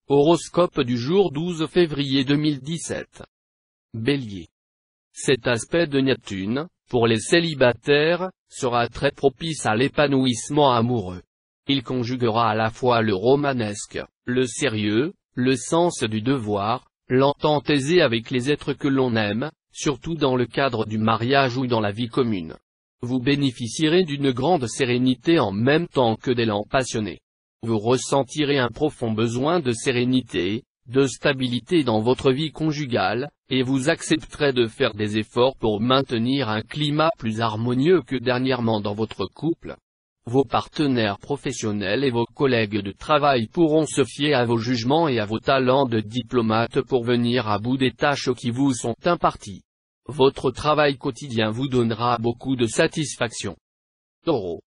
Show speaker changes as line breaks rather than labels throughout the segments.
Horoscope du jour 12 février 2017. Bélier. Cet aspect de Neptune, pour les célibataires, sera très propice à l'épanouissement amoureux. Il conjuguera à la fois le romanesque, le sérieux, le sens du devoir, l'entente aisée avec les êtres que l'on aime, surtout dans le cadre du mariage ou dans la vie commune. Vous bénéficierez d'une grande sérénité en même temps que d'élan passionné. Vous ressentirez un profond besoin de sérénité, de stabilité dans votre vie conjugale, et vous accepterez de faire des efforts pour maintenir un climat plus harmonieux que dernièrement dans votre couple. Vos partenaires professionnels et vos collègues de travail pourront se fier à vos jugements et à vos talents de diplomate pour venir à bout des tâches qui vous sont imparties. Votre travail quotidien vous donnera beaucoup de satisfaction. Taureau.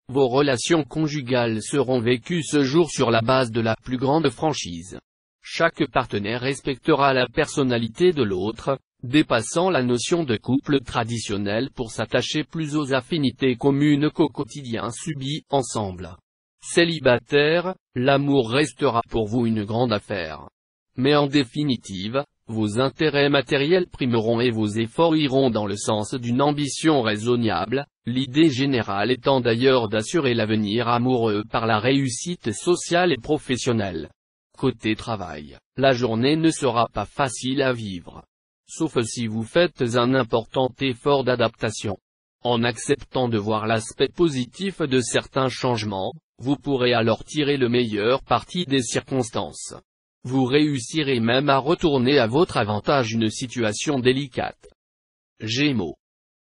Vos relations conjugales seront vécues ce jour sur la base de la plus grande franchise. Chaque partenaire respectera la personnalité de l'autre, dépassant la notion de couple traditionnel pour s'attacher plus aux affinités communes qu'au quotidien subi ensemble. Célibataire, l'amour restera pour vous une grande affaire. Mais en définitive, vos intérêts matériels primeront et vos efforts iront dans le sens d'une ambition raisonnable, l'idée générale étant d'ailleurs d'assurer l'avenir amoureux par la réussite sociale et professionnelle. Côté travail, la journée ne sera pas facile à vivre. Sauf si vous faites un important effort d'adaptation. En acceptant de voir l'aspect positif de certains changements, vous pourrez alors tirer le meilleur parti des circonstances. Vous réussirez même à retourner à votre avantage une situation délicate. Gémeaux.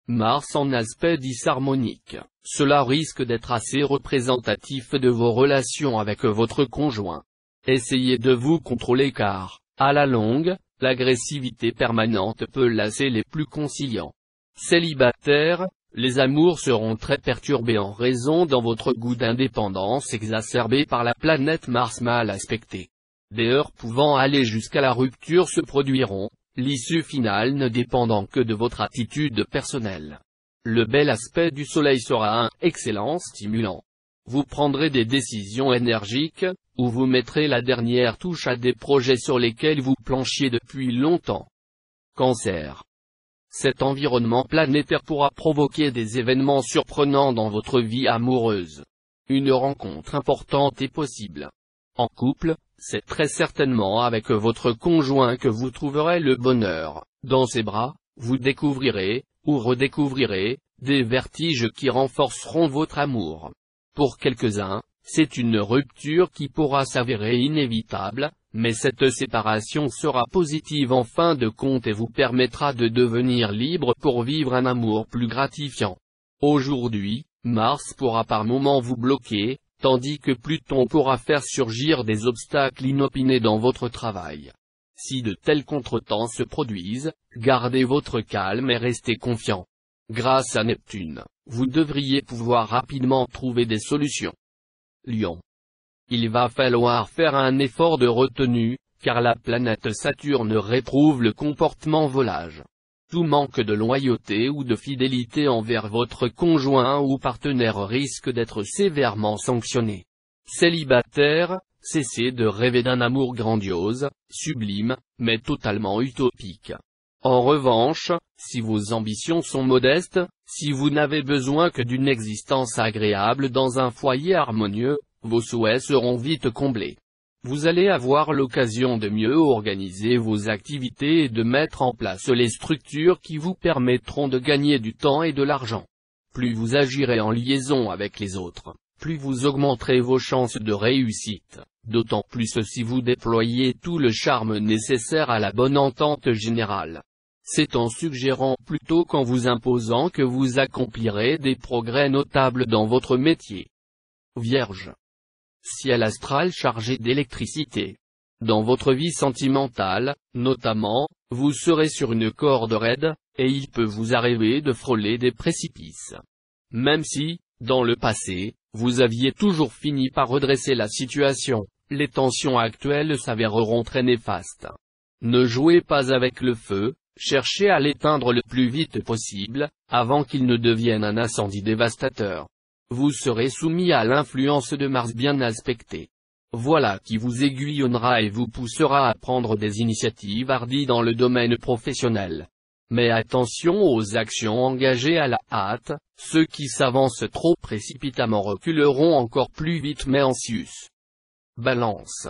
Mars en aspect disharmonique. Cela risque d'être assez représentatif de vos relations avec votre conjoint. Essayez de vous contrôler car, à la longue, l'agressivité permanente peut lasser les plus conciliants. Célibataire, les amours seront très perturbés en raison dans votre goût d'indépendance exacerbé par la planète Mars mal aspectée. Des heurts pouvant aller jusqu'à la rupture se produiront, l'issue finale ne dépendant que de votre attitude personnelle. Le bel aspect du soleil sera un excellent stimulant. Vous prendrez des décisions énergiques, ou vous mettrez la dernière touche à des projets sur lesquels vous planchiez depuis longtemps. Cancer. Cet environnement planétaire pourra provoquer des événements surprenants dans votre vie amoureuse. Une rencontre importante est possible. En couple, c'est très certainement avec votre conjoint que vous trouverez le bonheur. Dans ses bras, vous découvrirez, ou redécouvrirez, des vertiges qui renforceront votre amour. Pour quelques-uns, c'est une rupture qui pourra s'avérer inévitable, mais cette séparation sera positive en fin de compte et vous permettra de devenir libre pour vivre un amour plus gratifiant. Aujourd'hui, Mars pourra par moments vous bloquer, tandis que Pluton pourra faire surgir des obstacles inopinés dans votre travail. Si de tels contretemps se produisent, gardez votre calme et restez confiant. Grâce à Neptune, vous devriez pouvoir rapidement trouver des solutions. Lion. Il va falloir faire un effort de retenue, car la planète Saturne réprouve le comportement volage. Tout manque de loyauté ou de fidélité envers votre conjoint ou partenaire risque d'être sévèrement sanctionné. Célibataire, cessez de rêver d'un amour grandiose, sublime, mais totalement utopique. En revanche, si vos ambitions sont modestes, si vous n'avez besoin que d'une existence agréable dans un foyer harmonieux, vos souhaits seront vite comblés. Vous allez avoir l'occasion de mieux organiser vos activités et de mettre en place les structures qui vous permettront de gagner du temps et de l'argent. Plus vous agirez en liaison avec les autres, plus vous augmenterez vos chances de réussite, d'autant plus si vous déployez tout le charme nécessaire à la bonne entente générale. C'est en suggérant plutôt qu'en vous imposant que vous accomplirez des progrès notables dans votre métier. Vierge. Ciel astral chargé d'électricité. Dans votre vie sentimentale, notamment, vous serez sur une corde raide, et il peut vous arriver de frôler des précipices. Même si, dans le passé, vous aviez toujours fini par redresser la situation, les tensions actuelles s'avéreront très néfastes. Ne jouez pas avec le feu, cherchez à l'éteindre le plus vite possible, avant qu'il ne devienne un incendie dévastateur. Vous serez soumis à l'influence de Mars bien aspecté. Voilà qui vous aiguillonnera et vous poussera à prendre des initiatives hardies dans le domaine professionnel. Mais attention aux actions engagées à la hâte, ceux qui s'avancent trop précipitamment reculeront encore plus vite mais en sus. Balance.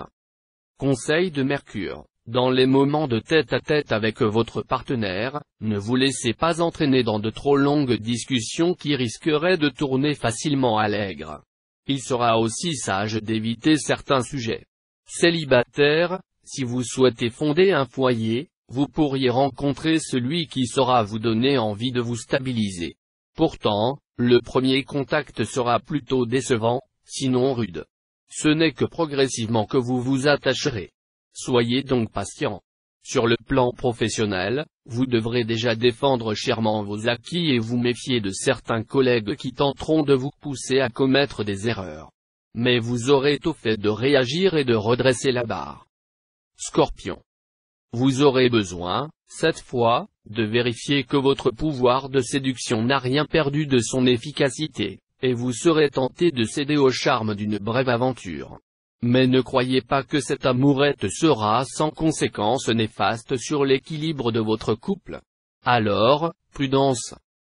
Conseil de Mercure. Dans les moments de tête-à-tête avec votre partenaire, ne vous laissez pas entraîner dans de trop longues discussions qui risqueraient de tourner facilement à l'aigre. Il sera aussi sage d'éviter certains sujets. Célibataire, si vous souhaitez fonder un foyer, vous pourriez rencontrer celui qui saura vous donner envie de vous stabiliser. Pourtant, le premier contact sera plutôt décevant, sinon rude. Ce n'est que progressivement que vous vous attacherez. Soyez donc patient. Sur le plan professionnel, vous devrez déjà défendre chèrement vos acquis et vous méfier de certains collègues qui tenteront de vous pousser à commettre des erreurs. Mais vous aurez tôt fait de réagir et de redresser la barre. Scorpion. Vous aurez besoin, cette fois, de vérifier que votre pouvoir de séduction n'a rien perdu de son efficacité, et vous serez tenté de céder au charme d'une brève aventure. Mais ne croyez pas que cette amourette sera sans conséquences néfastes sur l'équilibre de votre couple. Alors, prudence.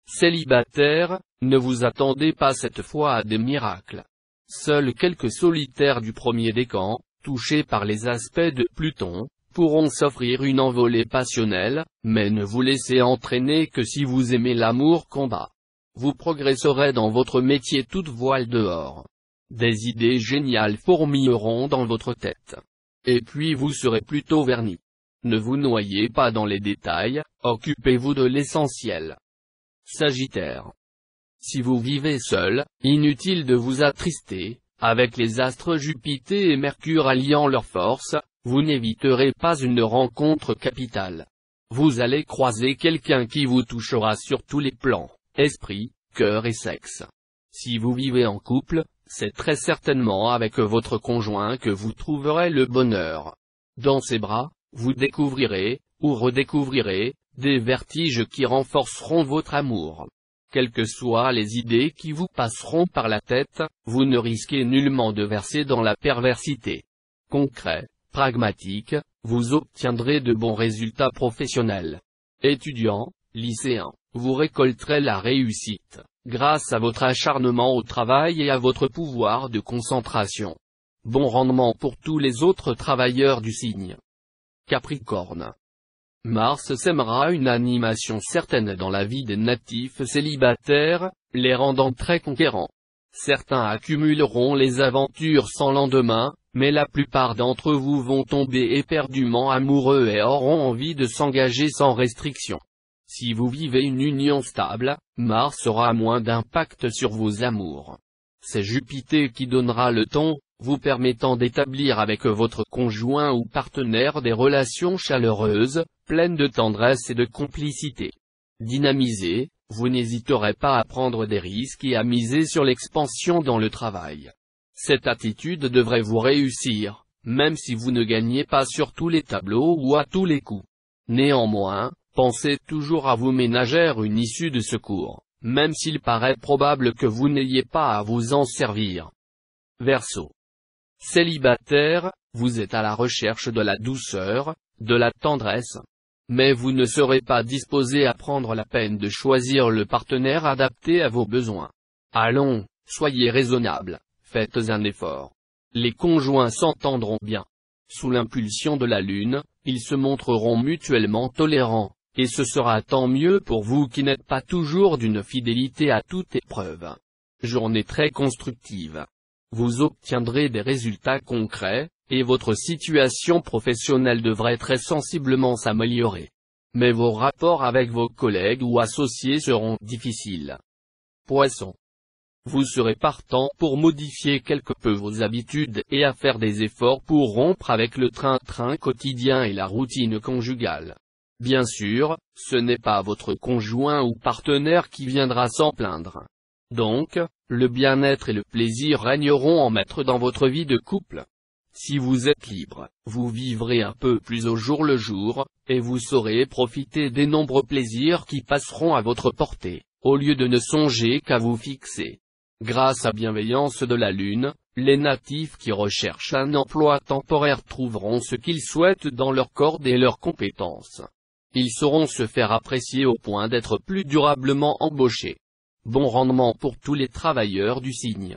Célibataire, ne vous attendez pas cette fois à des miracles. Seuls quelques solitaires du premier décan, touchés par les aspects de Pluton, pourront s'offrir une envolée passionnelle, mais ne vous laissez entraîner que si vous aimez l'amour combat. Vous progresserez dans votre métier toute voile dehors. Des idées géniales fourmilleront dans votre tête. Et puis vous serez plutôt verni. Ne vous noyez pas dans les détails, occupez-vous de l'essentiel. Sagittaire. Si vous vivez seul, inutile de vous attrister, avec les astres Jupiter et Mercure alliant leurs forces, vous n'éviterez pas une rencontre capitale. Vous allez croiser quelqu'un qui vous touchera sur tous les plans, esprit, cœur et sexe. Si vous vivez en couple, c'est très certainement avec votre conjoint que vous trouverez le bonheur. Dans ses bras, vous découvrirez, ou redécouvrirez, des vertiges qui renforceront votre amour. Quelles que soient les idées qui vous passeront par la tête, vous ne risquez nullement de verser dans la perversité. Concret, pragmatique, vous obtiendrez de bons résultats professionnels. Étudiant, lycéen, vous récolterez la réussite, grâce à votre acharnement au travail et à votre pouvoir de concentration. Bon rendement pour tous les autres travailleurs du signe. Capricorne. Mars sèmera une animation certaine dans la vie des natifs célibataires, les rendant très conquérants. Certains accumuleront les aventures sans lendemain, mais la plupart d'entre vous vont tomber éperdument amoureux et auront envie de s'engager sans restriction. Si vous vivez une union stable, Mars aura moins d'impact sur vos amours. C'est Jupiter qui donnera le ton, vous permettant d'établir avec votre conjoint ou partenaire des relations chaleureuses, pleines de tendresse et de complicité. Dynamisé, vous n'hésiterez pas à prendre des risques et à miser sur l'expansion dans le travail. Cette attitude devrait vous réussir, même si vous ne gagnez pas sur tous les tableaux ou à tous les coups. Néanmoins, pensez toujours à vous ménager une issue de secours, même s'il paraît probable que vous n'ayez pas à vous en servir. Verseau. Célibataire, vous êtes à la recherche de la douceur, de la tendresse. Mais vous ne serez pas disposé à prendre la peine de choisir le partenaire adapté à vos besoins. Allons, soyez raisonnable, faites un effort. Les conjoints s'entendront bien. Sous l'impulsion de la Lune, ils se montreront mutuellement tolérants, et ce sera tant mieux pour vous qui n'êtes pas toujours d'une fidélité à toute épreuve. Journée très constructive. Vous obtiendrez des résultats concrets, et votre situation professionnelle devrait très sensiblement s'améliorer. Mais vos rapports avec vos collègues ou associés seront difficiles. Poisson. Vous serez partant pour modifier quelque peu vos habitudes et à faire des efforts pour rompre avec le train-train quotidien et la routine conjugale. Bien sûr, ce n'est pas votre conjoint ou partenaire qui viendra s'en plaindre. Donc, le bien-être et le plaisir régneront en maître dans votre vie de couple. Si vous êtes libre, vous vivrez un peu plus au jour le jour, et vous saurez profiter des nombreux plaisirs qui passeront à votre portée, au lieu de ne songer qu'à vous fixer. Grâce à bienveillance de la Lune, les natifs qui recherchent un emploi temporaire trouveront ce qu'ils souhaitent dans leurs cordes et leurs compétences. Ils sauront se faire apprécier au point d'être plus durablement embauchés. Bon rendement pour tous les travailleurs du signe.